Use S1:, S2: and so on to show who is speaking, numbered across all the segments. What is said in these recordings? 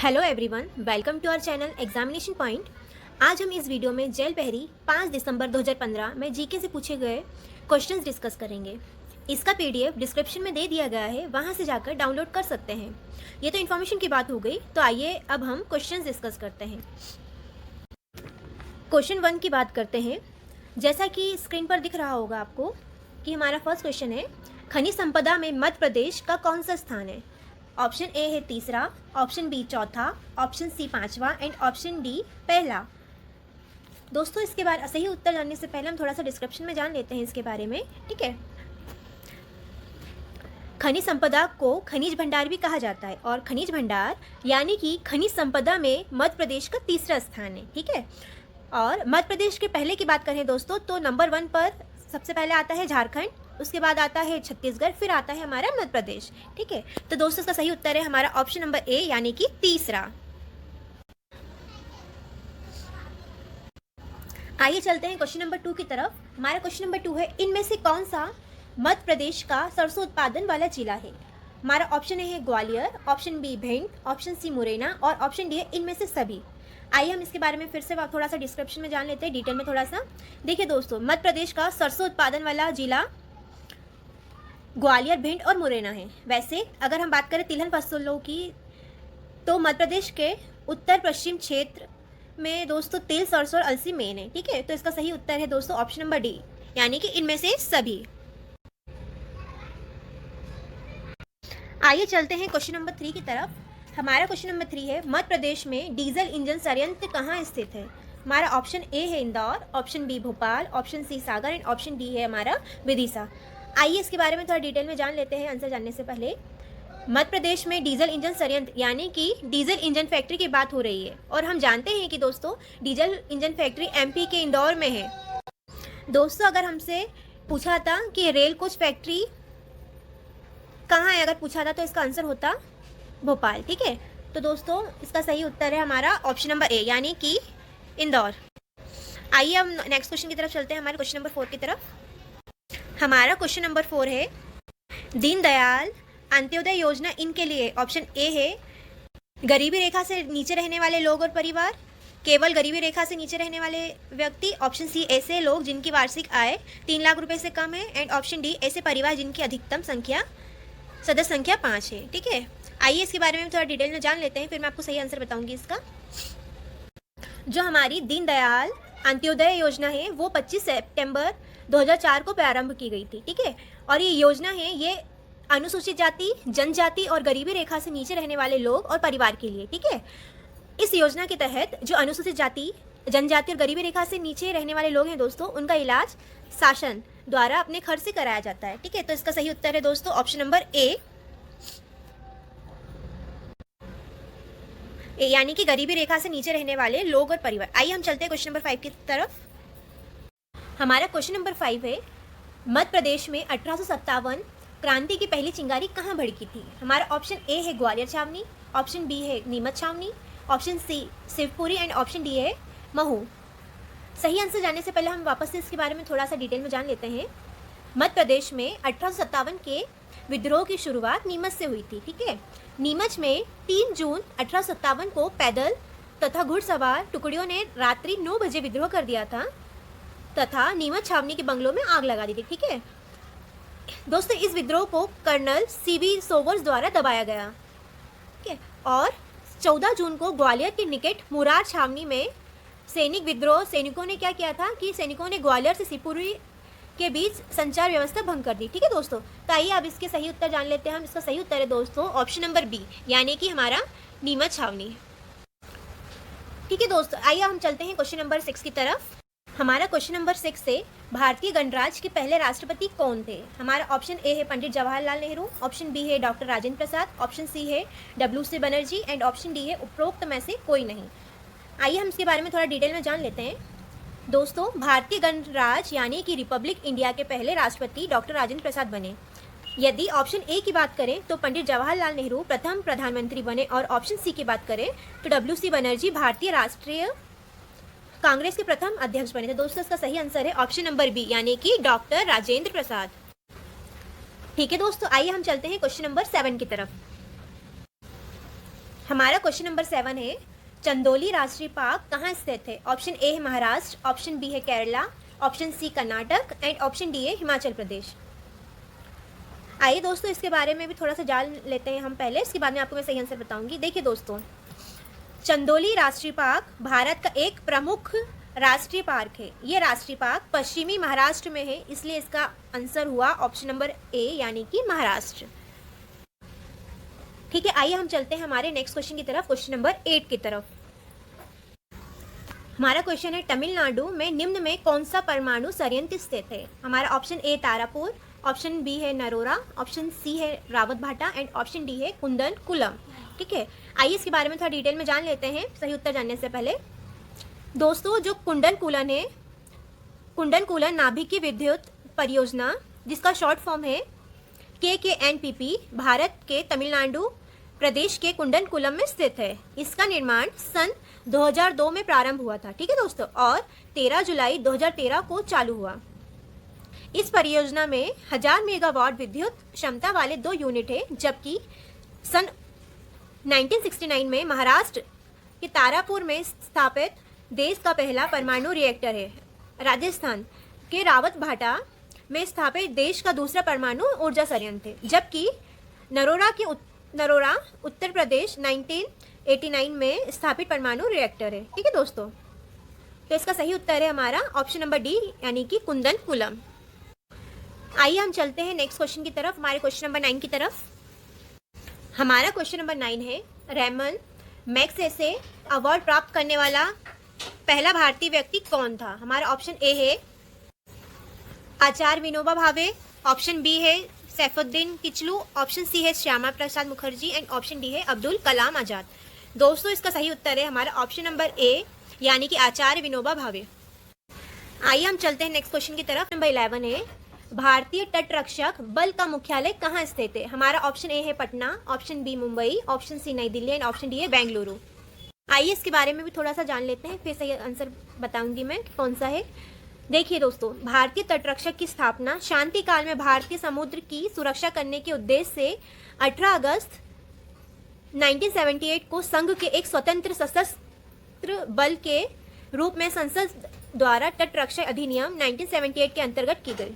S1: Hello everyone, welcome to our channel examination point. आज हम इस वीडियो में जेल पहरी 5 दिसंबर 2015 में जीके से पूछे गए क्वेश्चंस डिस्कस करेंगे। इसका पीडीएफ डिस्क्रिप्शन में दे दिया गया है, वहां से जाकर डाउनलोड कर सकते हैं। ये तो इन्फॉर्मेशन की बात हो गई, तो आइए अब हम क्वेश्चंस डिस्कस करते हैं। क्वेश्चन 1 की बात करते हैं। जैसा कि स्क्रीन पर दिख रहा होगा आपको कि हमारा फर्स्ट क्वेश्चन है, खनिज संपदा में मध्य प्रदेश का कौन सा स्थान है? ऑप्शन ए है तीसरा, ऑप्शन बी चौथा, ऑप्शन सी पांचवा एंड ऑप्शन डी पहला। दोस्तों, इसके बारे सही उत्तर जानने से पहले हम थोड़ा सा डिस्क्रिप्शन में जान लेते हैं इसके बारे में, ठीक है। खनिज संपदा को खनिज भंडार भी कहा जाता है और खनिज भंडार यानी कि खनिज संपदा में मध्य प्रदेश का तीसरा स्थान है, ठीक है। और मध्य प्रदेश के पहले की बात करें दोस्तों, तो नंबर 1 पर सबसे पहले आता है झारखंड, उसके बाद आता है छत्तीसगढ़, फिर आता है हमारा मध्य प्रदेश, ठीक है। तो दोस्तों, इसका सही उत्तर है हमारा ऑप्शन नंबर ए यानी कि तीसरा। आइए चलते हैं क्वेश्चन नंबर 2 की तरफ। हमारा क्वेश्चन नंबर 2 है, इनमें से कौन सा मध्य प्रदेश का सरसों उत्पादन वाला जिला है? हमारा ऑप्शन ए है Gwalior, option B Bhind, option C Morena और ऑप्शन डी है इनमें से सभी। आइए हम इसके बारे में फिर से थोड़ा सा डिस्क्रिप्शन में जान लेते हैं, डिटेल में थोड़ा सा। देखिए दोस्तों, मध्य प्रदेश का सरसों उत्पादन वाला जिला ग्वालियर, भिंड और मुरैना है। वैसे अगर हम बात करें तिलहन फसलों की, तो मध्य प्रदेश के उत्तर पश्चिम क्षेत्र में दोस्तों तिल, सरसों और अलसी मेन है, ठीक है। तो इसका सही उत्तर है दोस्तों ऑप्शन नंबर डी यानी कि इनमें से सभी। आइए चलते हैं क्वेश्चन नंबर 3 की तरफ। हमारा क्वेश्चन नंबर 3 है, मध्य प्रदेश में डीजल इंजन संयंत्र कहाँ स्थित है? हमारा ऑप्शन ए है Indore, option B Bhopal, option C Sagar and option D है हमारा विदिशा। आइए इसके बारे में थोड़ा डिटेल में जान लेते हैं आंसर जानने से पहले। मध्य प्रदेश में डीजल इंजन संयंत्र यानी कि डीजल इंजन फैक्ट्री की बात हो रही है, और हम जानते हैं कि दोस्तों डीजल इंजन फैक्ट्री एमपी के इंदौर में है। दोस्तों, अगर हमसे पूछा था कि रेल कोच फैक्ट्री कहाँ है, अगर पूछा था तो इसका आंसर होता भोपाल, ठीक है। तो दोस्तों, इसका सही उत्तर है हमारा ऑप्शन नंबर ए यानी कि इंदौर। आइए हम नेक्स्ट क्वेश्चन की तरफ चलते हैं, हमारे क्वेश्चन नंबर 4 की तरफ। हमारा क्वेश्चन नंबर 4 है, दीनदयाल अंत्योदय योजना इनके लिए ऑप्शन ए है गरीबी रेखा से नीचे रहने वाले लोग और परिवार, केवल गरीबी रेखा से नीचे रहने वाले व्यक्ति, ऑप्शन सी ऐसे लोग जिनकी वार्षिक आय 3 लाख रुपए से कम है एंड ऑप्शन डी ऐसे परिवार जिनकी अधिकतम सदस्य संख्या 5 है, ठीक है। आइए इसके बारे में थोड़ा डिटेल में जान लेते हैं, फिर मैं आपको सही आंसर बताऊंगी इसका। जो हमारी दीनदयाल अंत्योदय योजना है वो 25 सितंबर 2004 को प्रारंभ की गई थी, ठीक है। और ये योजना है, ये अनुसूचित जाति, जनजाति और गरीबी रेखा से नीचे रहने वाले लोग और परिवार के लिए, ठीक है। इस योजना के तहत जो अनुसूचित जाति, जनजाति और गरीबी रेखा से नीचे रहने वाले लोग हैं दोस्तों, उनका इलाज शासन द्वारा अपने खर्च से कराया जाता है, ठीक है। तो इसका सही उत्तर है दोस्तों ऑप्शन नंबर ए यानी कि गरीबी रेखा से नीचे रहने वाले लोग और परिवार। आइए हम चलते हैं क्वेश्चन नंबर 5 की तरफ। हमारा क्वेश्चन नंबर 5 है, मध्य प्रदेश में 1857 क्रांति की पहली चिंगारी कहाँ भड़की थी? हमारा ऑप्शन ए है ग्वालियर छावनी, ऑप्शन बी है Neemuch Chhawani, option C Shivpuri and option D है महू। सही आंसर जानने से पहले हम वापस से इसके बारे में थोड़ा सा डिटेल में जान लेते हैं। मध्य प्रदेश में 1857 के विद्रोह की शुरुआत नीमच से हुई थी, ठीक है। नीमच में 3 जून 1857 को पैदल तथा घुड़सवार टुकड़ियों ने रात्रि 9 बजे विद्रोह कर दिया था तथा नीमच छावनी के बंगलों में आग लगा दी थी, ठीक है। दोस्तों, इस विद्रोह को कर्नल सीबी सोवर्स द्वारा दबाया गया, ठीक है। और 14 जून को ग्वालियर के निकट मुरार छावनी में सैनिकों ने क्या किया था कि सैनिकों ने ग्वालियर से शिवपुरी के बीच संचार व्यवस्था भंग कर दी, ठीक है दोस्तों। तो आइए अब इसके सही उत्तर जान लेते हैं हम। इसका सही उत्तर है दोस्तों ऑप्शन नंबर बी यानी कि हमारा नीमच छावनी, ठीक है दोस्तों। आइए हम चलते हैं क्वेश्चन नंबर 6 की तरफ। हमारा क्वेश्चन नंबर 6 से, भारतीय गणराज्य के पहले राष्ट्रपति कौन थे? हमारा ऑप्शन ए है पंडित जवाहरलाल नेहरू, ऑप्शन बी है doctor Rajendra Prasad, option C है WC Banerjee and option D है उपरोक्त में से कोई नहीं। आइए हम इसके बारे में थोड़ा डिटेल में जान लेते हैं। दोस्तों, भारतीय गणराज्य यानी कि रिपब्लिक इंडिया के पहले राष्ट्रपति डॉक्टर राजेंद्र प्रसाद बने। यदि ऑप्शन ए की बात करें तो पंडित जवाहरलाल नेहरू प्रथम प्रधानमंत्री बने, और ऑप्शन सी की बात करें तो WC बनर्जी भारतीय राष्ट्रीय कांग्रेस के प्रथम अध्यक्ष बने थे। दोस्तों, इसका सही आंसर है ऑप्शन नंबर बी यानी कि डॉक्टर राजेंद्र प्रसाद, ठीक है दोस्तों। आइए हम चलते हैं क्वेश्चन नंबर 7 की तरफ। हमारा क्वेश्चन नंबर 7 है, चंदोली राष्ट्रीय पार्क कहाँ स्थित है? ऑप्शन ए है महाराष्ट्र, ऑप्शन बी है Kerala, option C Karnataka and option D है हिमाचल प्रदेश। आइए दोस्तों इसके बारे में भी थोड़ा सा जान लेते हैं हम पहले, इसके बाद में आपको मैं सही आंसर बताऊंगी। देखिए दोस्तों, चंदोली राष्ट्रीय पार्क भारत का एक प्रमुख राष्ट्रीय पार्क है। ये राष्ट्रीय पार्क पश्चिमी महाराष्ट्र में है, इसलिए इसका आंसर हुआ ऑप्शन नंबर ए यानी कि महाराष्ट्र। ठीक है, आइए हम चलते हैं हमारे नेक्स्ट क्वेश्चन की तरफ, क्वेश्चन नंबर 8 की तरफ। हमारा क्वेश्चन है, तमिलनाडु में निम्न में कौन सा परमाणु संयंत्र स्थित है? हमारा option A Tarapur, option B है नरोरा, ऑप्शन सी है रावत भाटा एंड ऑप्शन डी है कुंदन कुलम। ठीक है, आइए इसके बारे में थोड़ा डिटेल में जान लेते हैं सही उत्तर जानने से पहले। दोस्तों जो कुंडन कुलन है, कुंडन कुलन नाभिकीय विद्युत परियोजना जिसका शॉर्ट फॉर्म है KKNPP, भारत के तमिलनाडु प्रदेश के कुंडन कुलम में स्थित है। इसका निर्माण सन 2002 में प्रारंभ हुआ था। ठीक है दोस्तों, और 13 जुलाई 2013 को चालू हुआ। इस परियोजना में 1000 मेगावाट विद्युत क्षमता वाले 2 यूनिट है, जबकि सन 1969 में महाराष्ट्र के तारापुर में स्थापित देश का पहला परमाणु रिएक्टर है। राजस्थान के रावत भाटा में स्थापित देश का दूसरा परमाणु ऊर्जा संयंत्र है, जबकि नरोरा उत्तर प्रदेश 1989 में स्थापित परमाणु रिएक्टर है। ठीक है दोस्तों, तो इसका सही उत्तर है हमारा ऑप्शन नंबर डी यानी कि कुंदन कुलम। आइए हम चलते हैं नेक्स्ट क्वेश्चन की तरफ, हमारे क्वेश्चन नंबर 9 की तरफ। हमारा क्वेश्चन नंबर 9 है, रेमन मैग्सेसे अवार्ड प्राप्त करने वाला पहला भारतीय व्यक्ति कौन था? हमारा ऑप्शन ए है आचार्य विनोबा भावे, ऑप्शन बी है सैफुद्दीन किचलू, ऑप्शन सी है Shyama Prasad Mukherjee and option D है अब्दुल कलाम आजाद। दोस्तों इसका सही उत्तर है हमारा ऑप्शन नंबर ए यानी कि आचार्य विनोबा भावे। आइए हम चलते हैं नेक्स्ट क्वेश्चन की तरफ। नंबर 11 है, भारतीय तट रक्षक बल का मुख्यालय कहाँ स्थित है? हमारा ऑप्शन ए है Patna, option B Mumbai, option C New Delhi and option D है बेंगलुरु। आइए इसके बारे में भी थोड़ा सा जान लेते हैं, फिर सही आंसर बताऊंगी मैं कौन सा है। देखिए दोस्तों, भारतीय तटरक्षक की स्थापना शांति काल में भारतीय समुद्र की सुरक्षा करने के उद्देश्य से 18 अगस्त 1978 को संघ के एक स्वतंत्र सशस्त्र बल के रूप में संसद द्वारा तटरक्षक अधिनियम 1978 के अंतर्गत की गई।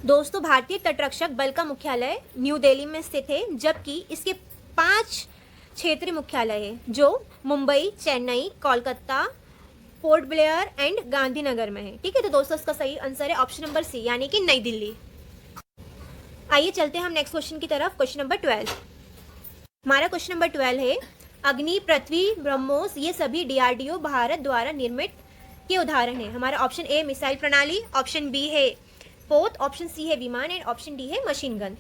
S1: दोस्तों भारतीय तटरक्षक बल का मुख्यालय न्यू दिल्ली में स्थित है, जबकि इसके 5 क्षेत्रीय मुख्यालय है जो Mumbai, Chennai, Kolkata, port Blair and Gandhinagar में है। ठीक है, तो दोस्तों इसका सही आंसर है ऑप्शन नंबर सी यानी कि नई दिल्ली। आइए चलते हैं हम नेक्स्ट क्वेश्चन की तरफ, क्वेश्चन नंबर 12। हमारा क्वेश्चन नंबर 12 है, अग्नि, पृथ्वी, ब्रह्मोस ये सभी DRDO भारत द्वारा निर्मित के उदाहरण है। हमारा ऑप्शन ए मिसाइल प्रणाली, ऑप्शन बी है पोत, ऑप्शन सी है विमान एंड ऑप्शन डी है मशीन गन।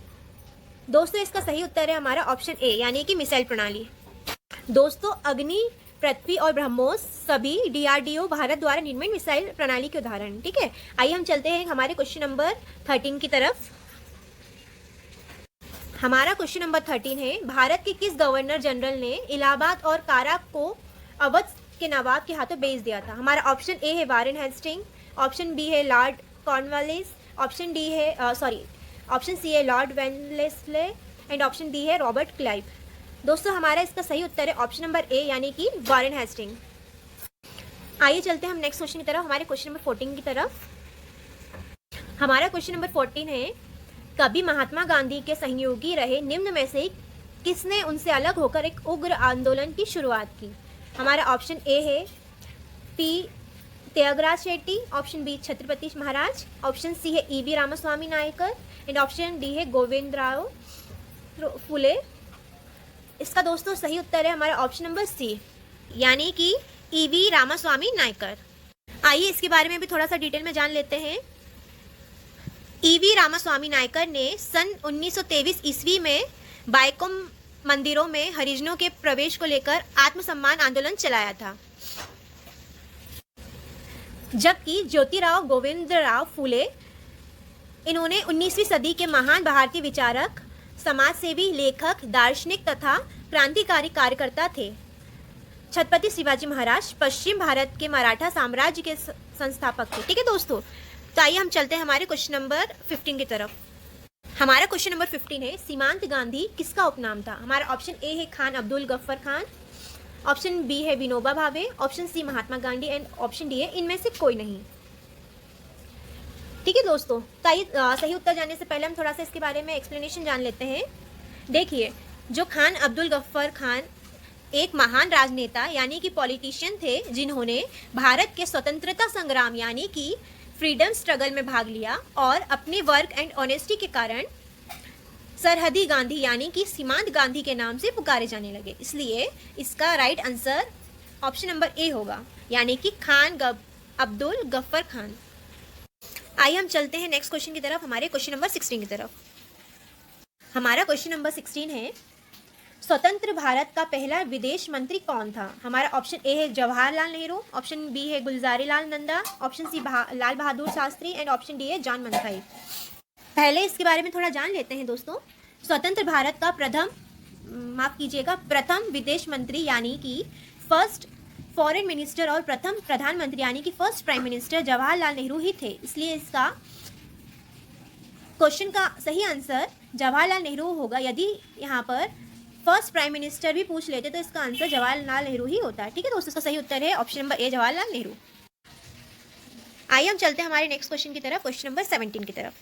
S1: दोस्तों इसका सही उत्तर है हमारा ऑप्शन ए यानी कि मिसाइल प्रणाली। दोस्तों अग्नि, पृथ्वी और ब्रह्मोस सभी DRDO भारत द्वारा निर्मित मिसाइल प्रणाली के उदाहरण। ठीक है, आइए हम चलते हैं हमारे क्वेश्चन नंबर 13 की तरफ। हमारा क्वेश्चन नंबर 13 है, भारत के किस गवर्नर जनरल ने इलाहाबाद और कारा को अवध के नवाब के हाथों बेच दिया था? हमारा ऑप्शन ए है वारेन हेस्टिंग, ऑप्शन बी है लॉर्ड कॉर्नवालिस, ऑप्शन सी है Lord Wellesley and option D है रॉबर्ट क्लाइव। दोस्तों हमारा इसका सही उत्तर है ऑप्शन नंबर ए यानी कि वारेन हेस्टिंग। आइए चलते हैं हम नेक्स्ट क्वेश्चन की तरफ, हमारे क्वेश्चन नंबर 14 की तरफ। हमारा क्वेश्चन नंबर 14 है, कभी महात्मा गांधी के सहयोगी रहे निम्न में से किसने उनसे अलग होकर एक उग्र आंदोलन की शुरुआत की? हमारा ऑप्शन ए है P Thyagaraja Shetty, option B Chhatrapati Maharaj, option C है EV Ramaswamy Naicker and option D है गोविंदराव फुले। इसका दोस्तों सही उत्तर है हमारा ऑप्शन नंबर सी यानी कि EV रामास्वामी नायकर। आइए इसके बारे में भी थोड़ा सा डिटेल में जान लेते हैं। EV रामास्वामी नायकर ने सन 1923 ईस्वी में बायकुम मंदिरों में हरिजनों के प्रवेश को लेकर आत्मसम्मान आंदोलन चलाया था, जबकि ज्योतिराव गोविंदराव फुले इन्होंने 19वीं सदी के महान भारतीय विचारक, समाजसेवी, लेखक, दार्शनिक तथा क्रांतिकारी कार्यकर्ता थे। छत्रपति शिवाजी महाराज पश्चिम भारत के मराठा साम्राज्य के संस्थापक थे। ठीक है दोस्तों, तो आइए हम चलते हैं हमारे क्वेश्चन नंबर 15 की तरफ। हमारा क्वेश्चन नंबर 15 है, सीमांत गांधी किसका उपनाम था? हमारा ऑप्शन ए है खान अब्दुल गफ्फर खान, ऑप्शन बी है Vinoba Bhave, option C Mahatma Gandhi and option D है इनमें से कोई नहीं। ठीक है दोस्तों, सही उत्तर जानने से पहले हम थोड़ा सा इसके बारे में एक्सप्लेनेशन जान लेते हैं। देखिए, जो खान अब्दुल गफ्फर खान एक महान राजनेता यानी कि पॉलिटिशियन थे, जिन्होंने भारत के स्वतंत्रता संग्राम यानी कि फ्रीडम स्ट्रगल में भाग लिया और अपने वर्क एंड ऑनेस्टी के कारण सरहदी गांधी यानी कि सीमांत गांधी के नाम से पुकारे जाने लगे। इसलिए इसका राइट आंसर ऑप्शन नंबर ए होगा, यानी कि खान अब्दुल गफ्फर खान। आइए हम चलते हैं नेक्स्ट क्वेश्चन की तरफ, हमारे क्वेश्चन नंबर 16 की तरफ। हमारा क्वेश्चन नंबर 16 है, स्वतंत्र भारत का पहला विदेश मंत्री कौन था? हमारा ऑप्शन ए है जवाहरलाल नेहरू, ऑप्शन बी है Gulzarilal Nanda, option C Lal Bahadur Shastri and option D है जॉन मंथाई। पहले इसके बारे में थोड़ा जान लेते हैं दोस्तों। स्वतंत्र भारत का प्रथम विदेश मंत्री यानी कि फर्स्ट फॉरेन मिनिस्टर और प्रथम प्रधानमंत्री यानी कि first prime minister Jawaharlal Nehru ही थे। इसलिए इसका क्वेश्चन का सही आंसर जवाहरलाल नेहरू होगा। यदि यहाँ पर फर्स्ट प्राइम मिनिस्टर भी पूछ लेते तो इसका आंसर जवाहरलाल नेहरू ही होता है। ठीक है दोस्तों, इसका सही उत्तर है ऑप्शन नंबर ए जवाहरलाल नेहरू। आइए हम चलते हैं हमारे नेक्स्ट क्वेश्चन की तरफ, क्वेश्चन नंबर 17 की तरफ।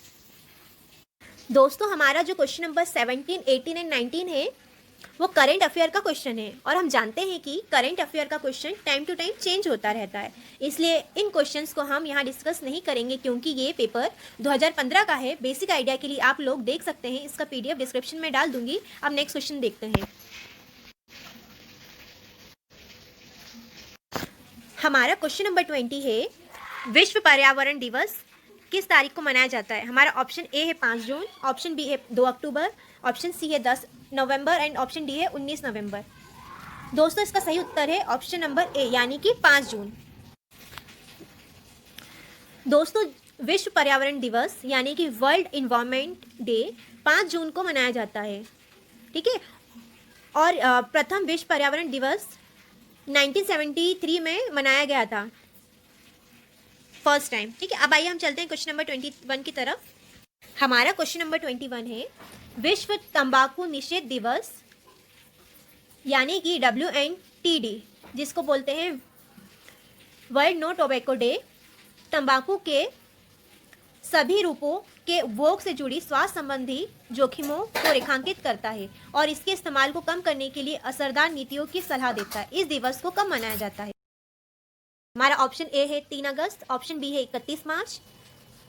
S1: दोस्तों, हमारा जो क्वेश्चन नंबर 17, 18 एंड 19 है वो करंट अफेयर का क्वेश्चन है, और हम जानते हैं कि करंट अफेयर का question time to time change होता रहता है। इसलिए इन क्वेश्चंस को हम यहाँ डिस्कस नहीं करेंगे, क्योंकि ये पेपर 2015 का है। बेसिक आइडिया के लिए आप लोग देख सकते हैं, इसका PDF डिस्क्रिप्शन में डाल दूंगी। अब नेक्स्ट क्वेश्चन देखते हैं। हमारा क्वेश्चन नंबर 20 है, विश्व पर्यावरण दिवस किस तारीख को मनाया जाता है? हमारा ऑप्शन ए है 5 जून, ऑप्शन बी है 2 अक्टूबर, ऑप्शन सी है 10 नवंबर एंड ऑप्शन डी है 19 नवंबर। दोस्तों, इसका सही उत्तर है ऑप्शन नंबर ए यानी कि 5 जून। दोस्तों, विश्व पर्यावरण दिवस यानी कि वर्ल्ड इन्वायरमेंट डे 5 जून को मनाया जाता है। ठीक है, और प्रथम विश्व पर्यावरण दिवस 1973 में मनाया गया था, फर्स्ट टाइम। ठीक है, अब आइए हम चलते हैं क्वेश्चन नंबर 21 की तरफ। हमारा क्वेश्चन नंबर 21 है, विश्व तंबाकू निषेध दिवस यानी कि WNTD, जिसको बोलते हैं वर्ल्ड नो टोबैको डे, तंबाकू के सभी रूपों के उपभोग से जुड़ी स्वास्थ्य संबंधी जोखिमों को रेखांकित करता है और इसके इस्तेमाल को कम करने के लिए असरदार नीतियों की सलाह देता है। इस दिवस को कब मनाया जाता है? हमारा ऑप्शन ए है 3 अगस्त, ऑप्शन बी है 31 मार्च,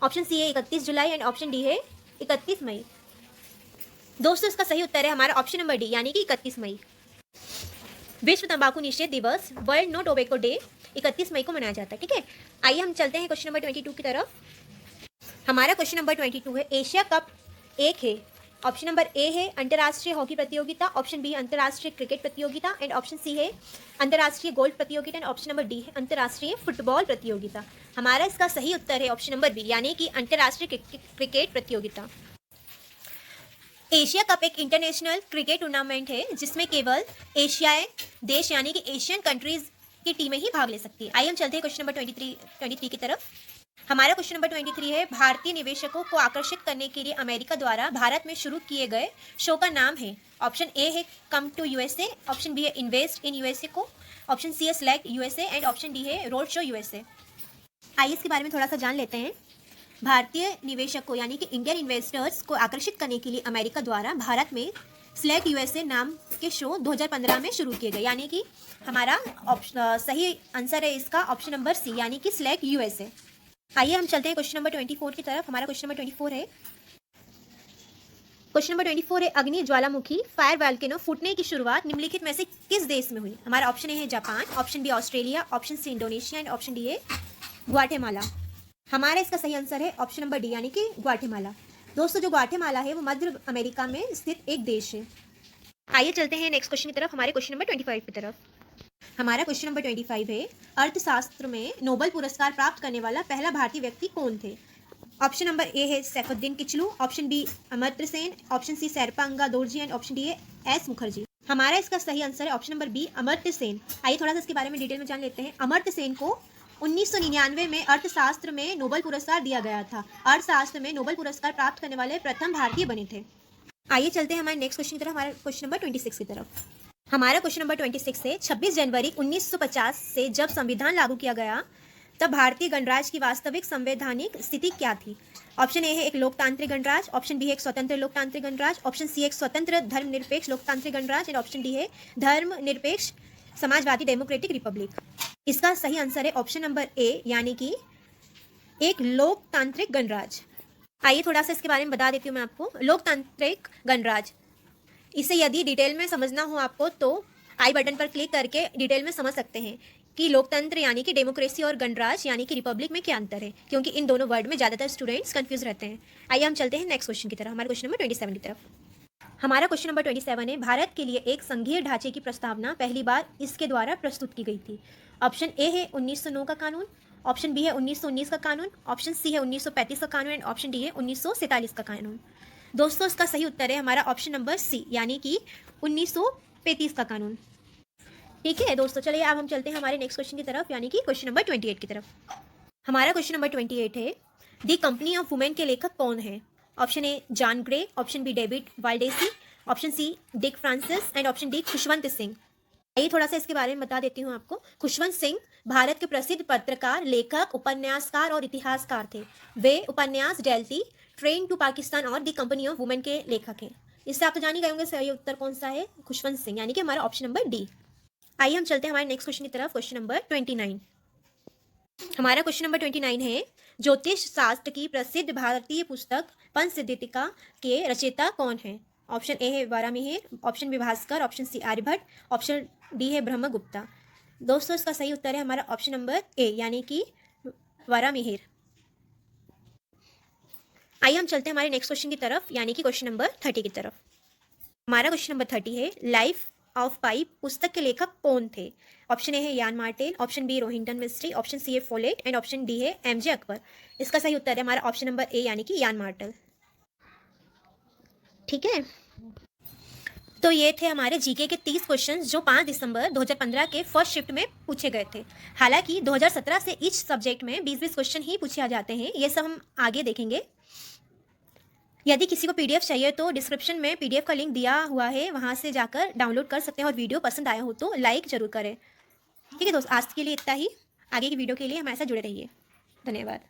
S1: ऑप्शन सी है 31 जुलाई एंड ऑप्शन डी है 31 मई। दोस्तों, इसका सही उत्तर है हमारा ऑप्शन नंबर डी यानी कि 31 मई। विश्व तंबाकू निषेध दिवस वर्ल्ड नो टोबैको डे 31 मई को मनाया जाता है। ठीक है, आइए हम चलते हैं क्वेश्चन नंबर 22 की तरफ। हमारा क्वेश्चन नंबर 22 है, एशिया कप एक है। ऑप्शन नंबर ए है अंतर्राष्ट्रीय हॉकी प्रतियोगिता, ऑप्शन बी अंतर्राष्ट्रीय क्रिकेट प्रतियोगिता एंड ऑप्शन सी है अंतर्राष्ट्रीय गोल्फ प्रतियोगिता एंड ऑप्शन नंबर डी है अंतर्राष्ट्रीय फुटबॉल प्रतियोगिता। हमारा इसका सही उत्तर है ऑप्शन नंबर बी यानी कि अंतर्राष्ट्रीय क्रिकेट प्रतियोगिता। एशिया कप एक इंटरनेशनल क्रिकेट टूर्नामेंट है जिसमें केवल एशियाई देश यानी कि एशियन कंट्रीज की टीमें ही भाग ले सकती है। आइए हम चलते हैं क्वेश्चन नंबर 23 की तरफ। हमारा क्वेश्चन नंबर 23 है, भारतीय निवेशकों को आकर्षित करने के लिए अमेरिका द्वारा भारत में शुरू किए गए शो का नाम है। ऑप्शन ए है come to USA, option B है इन्वेस्ट इन USA को, ऑप्शन सी है select USA and option D है रोड शो USA। आइए इसके बारे में थोड़ा सा जान लेते हैं। भारतीय निवेशकों यानी कि इंडियन इन्वेस्टर्स को आकर्षित करने के लिए अमेरिका द्वारा भारत में सिलेक्ट USA नाम के शो 2015 में शुरू किए गए, यानी कि हमारा सही आंसर है इसका ऑप्शन नंबर सी यानी कि सिलेक्ट USA। आइए हम चलते हैं क्वेश्चन नंबर 24 की तरफ। हमारा क्वेश्चन नंबर 24 है, क्वेश्चन नंबर 24 है, अग्नि ज्वालामुखी फायर वॉल्केनो फूटने की शुरुआत निम्नलिखित में से किस देश में हुई? हमारा ऑप्शन ए है Japan, option B Australia, option C Indonesia and option D है ग्वाटेमाला। हमारा इसका सही आंसर है ऑप्शन नंबर डी यानी कि ग्वाटेमाला। दोस्तों, जो ग्वाटेमाला है वो मध्य अमेरिका में स्थित एक देश है। आइए चलते हैं नेक्स्ट क्वेश्चन की तरफ, हमारे क्वेश्चन नंबर 25 की तरफ। हमारा क्वेश्चन नंबर 25 है, अर्थशास्त्र में नोबेल पुरस्कार प्राप्त करने वाला पहला भारतीय व्यक्ति कौन थे? ऑप्शन नंबर ए है Saifuddin Kitchlew, option B Amartya Sen, option C Sherpanga Dorji and option D है एस मुखर्जी। हमारा इसका सही आंसर है option number B Amartya Sen. आइए थोड़ा सा इसके बारे में डिटेल में जान लेते हैं। अमर्त्य सेन को 1999 में अर्थशास्त्र में नोबेल पुरस्कार दिया गया था। अर्थशास्त्र में नोबेल पुरस्कार प्राप्त करने वाले प्रथम भारतीय बने थे। आइए चलते हैं हमारे नेक्स्ट क्वेश्चन की तरफ, हमारा क्वेश्चन नंबर 26 की तरफ। हमारा क्वेश्चन नंबर 26 है 26 जनवरी 1950 से जब संविधान लागू किया गया तब भारतीय गणराज्य की वास्तविक संवैधानिक स्थिति क्या थी? ऑप्शन ए है एक लोकतांत्रिक गणराज्य, ऑप्शन बी है एक स्वतंत्र लोकतांत्रिक गणराज्य, ऑप्शन सी एक स्वतंत्र धर्मनिरपेक्ष लोकतांत्रिक गणराज्य एंड ऑप्शन डी है धर्मनिरपेक्ष समाजवादी डेमोक्रेटिक रिपब्लिक। इसका सही आंसर है ऑप्शन नंबर ए, यानी कि एक लोकतांत्रिक गणराज्य। आइए थोड़ा सा इसके बारे में बता देती हूँ मैं आपको। लोकतांत्रिक गणराज्य, इसे यदि डिटेल में समझना हो आपको तो आई बटन पर क्लिक करके डिटेल में समझ सकते हैं कि लोकतंत्र यानी कि डेमोक्रेसी और गणराज्य यानी कि रिपब्लिक में क्या अंतर है, क्योंकि इन दोनों वर्ड में ज़्यादातर स्टूडेंट्स कंफ्यूज रहते हैं। आइए हम चलते हैं नेक्स्ट क्वेश्चन की तरफ, हमारे क्वेश्चन नंबर 27 की तरफ। हमारा क्वेश्चन नंबर 27 है भारत के लिए एक संघीय ढांचे की प्रस्तावना पहली बार इसके द्वारा प्रस्तुत की गई थी। ऑप्शन ए है 1909 का कानून, ऑप्शन बी है 1919 का कानून, ऑप्शन सी है 1935 का कानून एंड ऑप्शन डी है 1947 का कानून। दोस्तों इसका सही उत्तर है हमारा ऑप्शन नंबर सी, यानी कि 1935 का कानून। ठीक है दोस्तों, चलिए अब हम चलते हैं हमारे नेक्स्ट क्वेश्चन की तरफ, यानी कि क्वेश्चन नंबर 28 की तरफ। हमारा क्वेश्चन नंबर 28 है दी कंपनी ऑफ वुमेन के लेखक कौन है? Option A John Grey, option B David Baldacci, option C Dick Francis and option D Khushwant Singh. आइए थोड़ा सा इसके बारे में बता देती हूँ आपको। खुशवंत सिंह भारत के प्रसिद्ध पत्रकार, लेखक, उपन्यासकार और इतिहासकार थे। वे उपन्यास डेल्टी, ट्रेन टू पाकिस्तान और दी कंपनी ऑफ वुमेन के लेखक हैं। इससे आप तो जान ही गए होंगे सही उत्तर कौन सा है, खुशवंत सिंह, यानी कि हमारा ऑप्शन नंबर डी। आइए हम चलते हैं हमारे नेक्स्ट क्वेश्चन की तरफ, क्वेश्चन नंबर 29। हमारा क्वेश्चन नंबर 29 है ज्योतिष शास्त्र की प्रसिद्ध भारतीय पुस्तक पंचसिद्धिका के रचयिता कौन है? ऑप्शन ए है Varahamihira, option B Bhaskara, option C Aryabhata, option D है ब्रह्मगुप्ता। दोस्तों इसका सही उत्तर है हमारा ऑप्शन नंबर ए, यानी कि वारामिहिर। आइए हम चलते हैं हमारे नेक्स्ट क्वेश्चन की तरफ, यानी कि क्वेश्चन नंबर 30 की तरफ। हमारा क्वेश्चन नंबर 30 है लाइफ ऑफ पाइप पुस्तक के लेखक कौन थे? ऑप्शन ए है Yann Martel, option B Rohinton Mistry, option C है फोलेट एंड ऑप्शन डी है एमजे अकबर। इसका सही उत्तर है हमारा ऑप्शन नंबर ए, यानी कि यान मार्टल। ठीक है, तो ये थे हमारे जीके के 30 क्वेश्चंस जो 5 दिसंबर 2015 के फर्स्ट शिफ्ट में पूछे गए थे। हालांकि 2017 से इस सब्जेक्ट में 20-20 क्वेश्चन ही पूछे आ जाते हैं, ये सब हम आगे देखेंगे। यदि किसी को पीडीएफ चाहिए तो डिस्क्रिप्शन में पीडीएफ का लिंक दिया हुआ है, वहाँ से जाकर डाउनलोड कर सकते हैं। और वीडियो पसंद आया हो तो लाइक जरूर करें। ठीक है दोस्त, आज के लिए इतना ही। आगे की वीडियो के लिए हमारे साथ जुड़े रहिए। धन्यवाद।